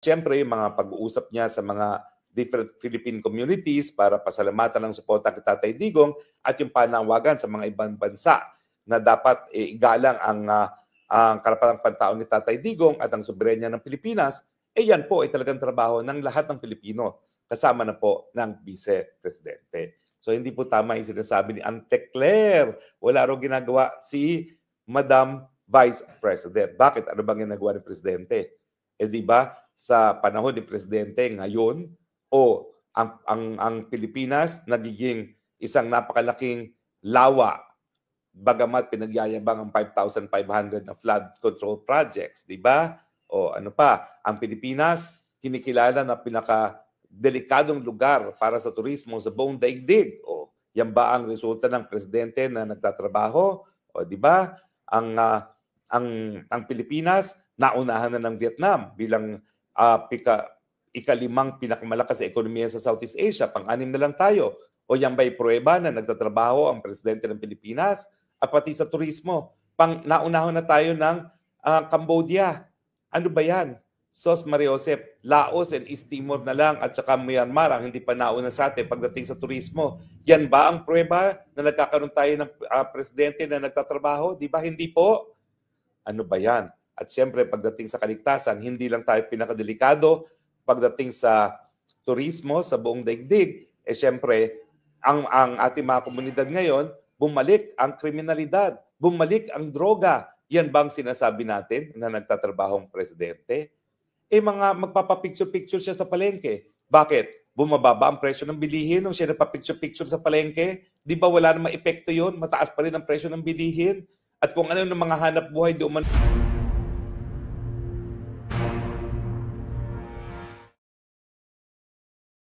Siyempre, yung mga pag-uusap niya sa mga different Philippine communities para pasalamatan ng suporta kay Tatay Digong at yung panawagan sa mga ibang bansa na dapat igalang ang karapatang pantao ni Tatay Digong at ang soberenya ng Pilipinas, yan po ay talagang trabaho ng lahat ng Pilipino, kasama na po ng Vice Presidente. So hindi po tama yung sinasabi ni Ante Claire. Wala raw ginagawa si Madam Vice President. Bakit? Ano bang ginagawa ni Presidente? Di ba sa panahon ni Presidente ngayon ang Pilipinas nagiging isang napakalaking lawa bagamat pinagyayabang ang 5,500 na flood control projects, di ba? O ano pa, ang Pilipinas kinikilala na pinaka-delikadong lugar para sa turismo sa buong daigdig. O yan ba ang resulta ng presidente na nagtatrabaho? O di ba? Ang Pilipinas naunahan na ng Vietnam bilang ikalimang pinakamalakas na ekonomiya sa Southeast Asia. Pang-anim na lang tayo. O yan ba'y pruweba na nagtatrabaho ang presidente ng Pilipinas? At pati sa turismo. Naunahon na tayo ng Cambodia. Ano ba yan? Sos Mariosep, Laos and East Timor na lang at saka Myanmar ang hindi pa nauna sa atin pagdating sa turismo. Yan ba ang pruweba na nagkakaroon tayo ng presidente na nagtatrabaho? Di ba hindi po? Ano ba yan? At siyempre, pagdating sa kaligtasan, hindi lang tayo pinakadelikado. Pagdating sa turismo, sa buong daigdig, siyempre, ang ating mga komunidad ngayon, bumalik ang kriminalidad, bumalik ang droga. Yan bang sinasabi natin na nagtatrabahong presidente? Mga magpapapicture-picture siya sa palengke. Bakit? Bumababa ang presyo ng bilihin nung siya nagpapicture-picture sa palengke? Di ba wala namang epekto yun? Mataas pa rin ang presyo ng bilihin? At kung ano ng mga hanap buhay, di